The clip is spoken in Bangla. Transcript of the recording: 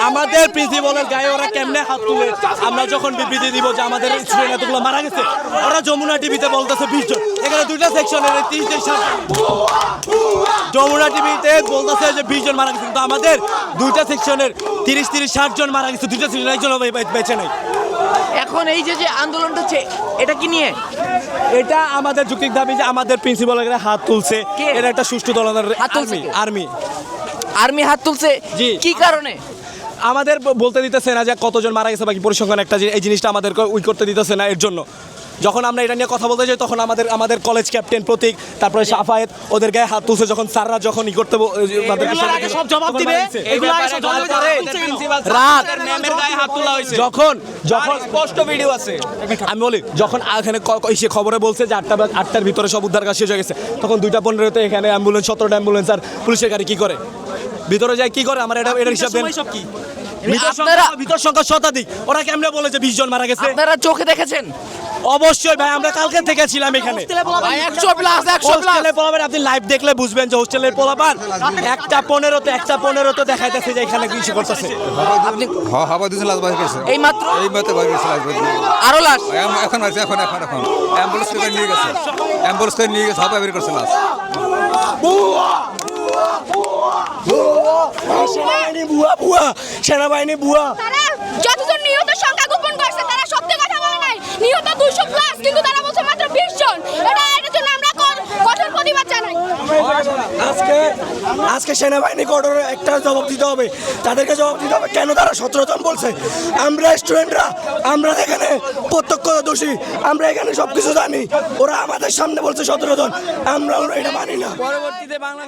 আমাদের প্রিন্সিপালের গায়ে ওরা কেমনে হাত তুলে আমরা যখন বিবৃতি দিব যে আমাদের স্টুডেন্ট এতগুলো মারা গেছে, ওরা যমুনা টিভিতে বলতেছে 20 জন, এখানে দুইটা সেকশনের 30 জন, যমুনা টিভিতে বলতেছে যে 20 জন মারা গেছে, কিন্তু আমাদের দুইটা সেকশনের 30-60 জন মারা গেছে, দুইটা সেকশনের একজন বেঁচে নাই। এখন এই যে যে আন্দোলনটা হচ্ছে এটা কি নিয়ে? এটা আমাদের যৌক্তিক দাবি যে আমাদের প্রিন্সিপালের গায়ে হাত তুলছে, এটা একটা সুষ্ঠু দলনের আর্মি হাত তুলছে। জি। কি কারণে? আমাদের বলতে দিতেছে না যে কতজন মারা গেছে বাকি পরিসংখ্যান একটা এই জিনিসটা আমাদেরকে উই করতে দিতেছে না। এর জন্য যখন আমরা এটা নিয়ে কথা বলতে যাই তখন আমাদের কলেজ ক্যাপ্টেন প্রতীক, তারপরে সাফায়েত ওদের গায়ে হাত তুলছে, যখন স্যাররা যখন ই করতে সব জবাব দিবে রাত যখন স্পষ্ট ভিডিও আছে। আমি বলি যখন এখানে এসে খবরে বলছে যে 8টার ভিতরে সব উদ্ধার কাজ শেষ হয়ে গেছে, তখন 2:15-তে এখানে অ্যাম্বুলেন্স 17টা অ্যাম্বুলেন্স আর পুলিশের গাড়ি কি করে ভিতরে যায়, কি করে? আমার এটা হিসাব দেন। ভিতর সংখ্যা শতাধিক, ওরা কেমনে বলে যে 20 জন মারা গেছে? আপনারা চোখে দেখেছেন? অবশ্যই ভাই, আমরা কালকে থেকে ছিলাম এখানে। 100 প্লাস হোস্টেলে পোলাপান আপনি লাইভ দেখলে বুঝবেন যে হোস্টেলের পোলাপান 1:15 দেখাইতেছে যে এখানে কিছু করতেছে। আপনি হাবা দিয়েছে লাশ বাহির করেছে এই মাত্র বাহির করেছে লাশ বাহির আরো লাশ এখন আছে এখন অ্যাম্বুলেন্স করে নিয়ে গেছে হাবা বের করছে লাশ। সেনাবাহিনী বুয়া তারা যতজন নিহত সংখ্যা গোপন করছে তারা সত্যি কথা বলে নাই। নিহত 200 প্লাস, কিন্তু তারা বলছে মাত্র 20 জন। এটার জন্য আমরা কঠোর প্রতিবাদ জানাই। আজকে সেনাবাহিনী কঠোর একটা জবাব দিতে হবে, তাদেরকে জবাব দিতে হবে কেন তারা 17 জন বলছে। আমরা স্টুডেন্টরা, আমরা এখানে প্রত্যক্ষ দোষী, আমরা এখানে সবকিছু জানি। ওরা আমাদের সামনে বলছে 17 জন, আমরা এটা মানি না। পরবর্তীতে বাংলাদেশ